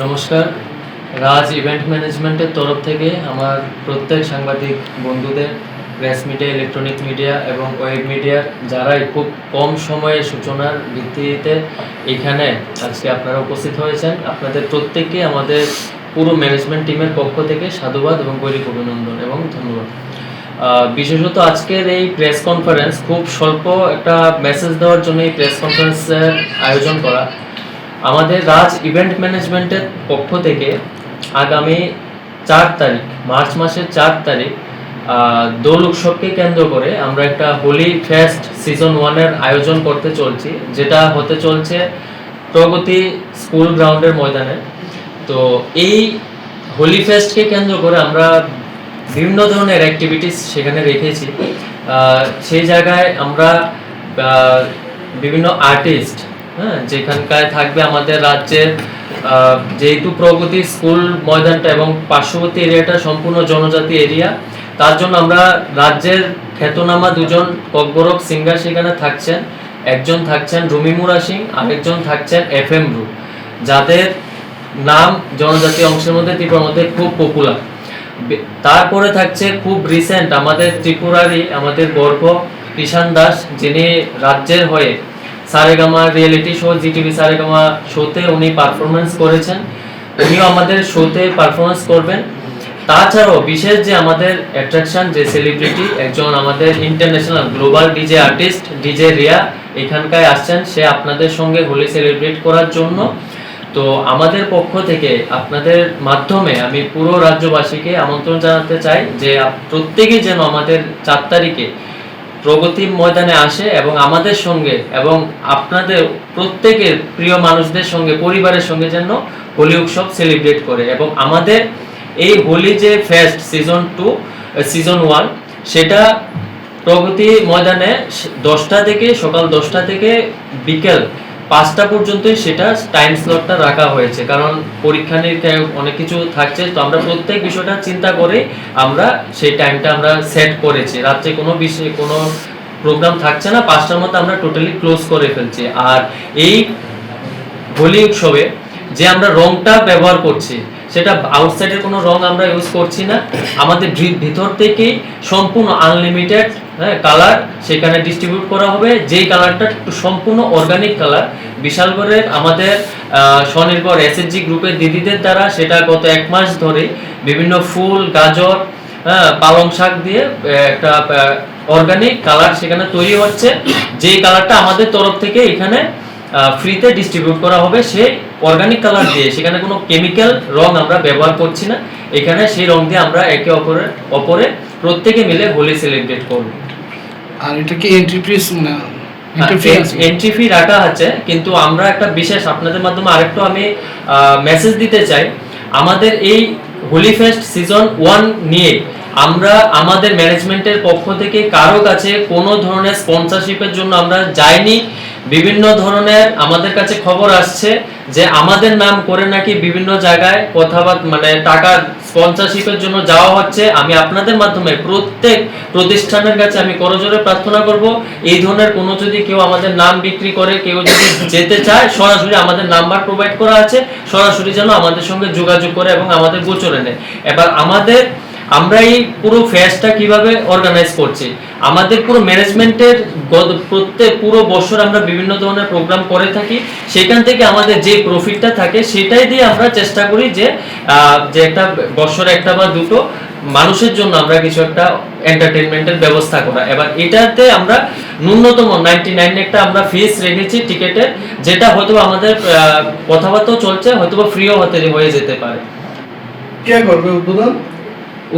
নমস্কার। রাজ ইভেন্ট ম্যানেজমেন্টের তরফ থেকে আমার প্রত্যেক সাংবাদিক বন্ধুদের, প্রেস মিডিয়া, ইলেকট্রনিক মিডিয়া এবং ওয়েব মিডিয়ার যারাই খুব কম সময়ে সূচনার ভিত্তিতে এখানে আজকে আপনারা উপস্থিত হয়েছেন, আপনাদের প্রত্যেককে আমাদের পুরো ম্যানেজমেন্ট টিমের পক্ষ থেকে সাধুবাদ এবং গৈরিক অভিনন্দন এবং ধন্যবাদ। বিশেষত আজকের এই প্রেস কনফারেন্স খুব স্বল্প একটা মেসেজ দেওয়ার জন্য এই প্রেস কনফারেন্সের আয়োজন করা। আমাদের রাজ ইভেন্ট ম্যানেজমেন্টের পক্ষ থেকে আগামী 4 তারিখ, মার্চ মাসের 4 তারিখ দোল উৎসবকে কেন্দ্র করে আমরা একটা হোলি ফেস্ট সিজন 1 এর আয়োজন করতে চলছি, যেটা হতে চলছে প্রগতি স্কুল গ্রাউন্ডের ময়দানে। তো এই হোলি ফেস্টকে কেন্দ্র করে আমরা বিভিন্ন ধরনের অ্যাক্টিভিটিস সেখানে রেখেছি। সেই জায়গায় আমরা বিভিন্ন আর্টিস্ট, যেখানকার থাকবে আমাদের রাজ্যের, যেহেতু প্রগতি স্কুল ময়দানটা এবং পার্শ্ববর্তী এরিয়াটা সম্পূর্ণ জনজাতি এরিয়া, তার জন্য আমরা রাজ্যের খ্যাতনামা দুজন ককবরক সিঙ্গার সেখানে থাকছেন। একজন থাকছেন রুমিমুরা সিং, আরেকজন থাকছেন FM রু, যাদের নাম জনজাতি অংশের মধ্যে, ত্রিপুরার মধ্যে খুব পপুলার। তারপরে থাকছে খুব রিসেন্ট আমাদের ত্রিপুরারই আমাদের গর্ব কৃষাণ দাস, যিনি রাজ্যের হয়ে সারেগামা রিয়েলিটি শো, জিটিভি সারেগামা শোতে উনি পারফরমেন্স করেছেন, উনিও আমাদের শোতে পারফরমেন্স করবেন। তাছাড়াও বিশেষ যে আমাদের অ্যাট্রাকশন, যে সেলিব্রিটি, একজন আমাদের international global DJ artist DJ Riya এখানকার আসছেন, সে আপনাদের সঙ্গে হোলি সেলিব্রেট করার জন্য। তো আমাদের পক্ষ থেকে আপনাদের মাধ্যমে আমি পুরো রাজ্যবাসীকে আমন্ত্রণ জানাতে চাই যে প্রত্যেকেই যেন আমাদের 4 তারিখে প্রগতি ময়দানে আসে এবং আমাদের সঙ্গে এবং আপনাদের প্রত্যেকের প্রিয় মানুষদের সঙ্গে, পরিবারের সঙ্গে যেন হোলি উৎসব সেলিব্রেট করে। এবং আমাদের এই হোলি যে ফেস্ট সিজন 1 সেটা প্রগতি ময়দানে 10টা থেকে, সকাল 10টা থেকে বিকেল 5টা পর্যন্তই সেটা টাইম স্লটটা রাখা হয়েছে, কারণ পরীক্ষা নিরীক্ষা অনেক কিছু থাকছে। তো আমরা প্রত্যেক বিষয়টা চিন্তা করে আমরা সেই টাইমটা আমরা সেট করেছি। রাত্রে কোনো প্রোগ্রাম থাকছে না, 5টার মধ্যে আমরা টোটালি ক্লোজ করে ফেলছি। আর এই হোলি উৎসবে যে আমরা রংটা ব্যবহার করছি, সেটা আউটসাইডের কোনো রং আমরা ইউজ করছি না। আমাদের ভিতর থেকেই সম্পূর্ণ আনলিমিটেড কালার সেখানে ডিস্ট্রিবিউট করা হবে, যেই কালারটা সম্পূর্ণ অর্গানিক কালার। বিশালগড়ের আমাদের স্বনির্ভর SHG গ্রুপের দিদিদের দ্বারা সেটা গত 1 মাস ধরে বিভিন্ন ফুল, গাজর, পালং শাক দিয়ে একটা অর্গানিক কালার সেখানে তৈরি হচ্ছে, যেই কালারটা আমাদের তরফ থেকে এখানে ফ্রিতে ডিস্ট্রিবিউট করা হবে। সেই অর্গানিক কালার দিয়ে, সেখানে কোনো কেমিক্যাল রং আমরা ব্যবহার করছি না। এখানে সেই রং দিয়ে আমরা একে অপরে প্রত্যেকে মিলে হোলি সেলিব্রেট করব। আর এটা কি এন্ট্রি ফি রাখা আছে, কিন্তু আমরা একটা বিশেষ আপনাদের মাধ্যমে আরেকটু আমি মেসেজ দিতে চাই। আমাদের এই হোলি ফেস্ট সিজন 1 নিয়ে আমরা আমাদের ম্যানেজমেন্টের পক্ষ থেকে কারো কাছে কোনো ধরনের স্পন্সরশিপের জন্য আমরা যাইনি। বিভিন্ন ধরনের আমাদের কাছে খবর আসছে যে আমাদের নাম করে নাকি বিভিন্ন জায়গায় মানে টাকার স্পন্সরশিপের জন্য যাওয়া হচ্ছে। আমি আপনাদের মাধ্যমে প্রত্যেক প্রতিষ্ঠানের কাছে আমি করজোরে প্রার্থনা করব, এই ধরনের কোনো যদি কেউ আমাদের নাম বিক্রি করে, কেউ যদি যেতে চায়, সরাসরি আমাদের নাম্বার প্রোভাইড করা আছে, সরাসরি যেন আমাদের সঙ্গে যোগাযোগ করে এবং আমাদের গোচরে নেয়। এবার আমরা এই পুরো ফেস্টটা কিভাবে অর্গানাইজ করছি, আমাদের পুরো ম্যানেজমেন্টের পুরো বছর আমরা বিভিন্ন ধরনের প্রোগ্রাম করে থাকি। সেখান থেকে আমাদের যে প্রফিটটা থাকে সেটাই দিয়ে আমরা চেষ্টা করি যে একটা বছরে একটা বা দুটো মানুষের জন্য আমরা কিছু একটা এন্টারটেইনমেন্টের ব্যবস্থা করা। এবার এটাতে আমরা ন্যূনতম 99 একটা আমরা ফিস রেখেছি টিকেটের, যেটা হয়তো আমাদের কথাবার্তাও চলছে, হয়তো ফ্রিও হয়ে যেতে পারে। কে করবে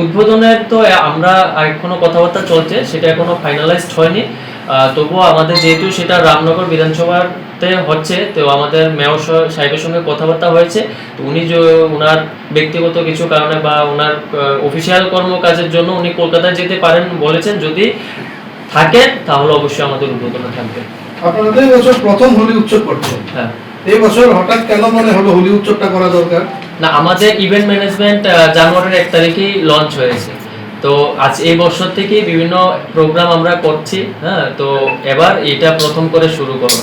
উদ্বোধনের তো আমরা এখনো কথাবার্তা চলছে, সেটা এখনো ফাইনালাইজড হয়নি। তবুও আমাদের যেহেতু সেটা রামনগর বিধানসভাতে হচ্ছে, তো আমাদের মেয়র সাহেবের সঙ্গে কথাবার্তা হয়েছে। তো উনি ওনার ব্যক্তিগত কিছু কারণে বা ওনার অফিসিয়াল কর্মকাজের জন্য উনি কলকাতায় যেতে পারেন বলেছেন। যদি থাকেন তাহলে অবশ্যই আমাদের উদ্বোধনে থাকবে। আপনাদের এই বছর প্রথম হোলি উৎসব করছে, হ্যাঁ, এই বছর হঠাৎ কেন মনে হলো হোলি উৎসবটা করা দরকার? না, আমাদের ইভেন্ট ম্যানেজমেন্ট জানুয়ারির 1 তারিখেই লঞ্চ হয়েছে। তো আজ এই বছর থেকে বিভিন্ন প্রোগ্রাম আমরা করছি। তো এবার এটা প্রথম করে শুরু করব।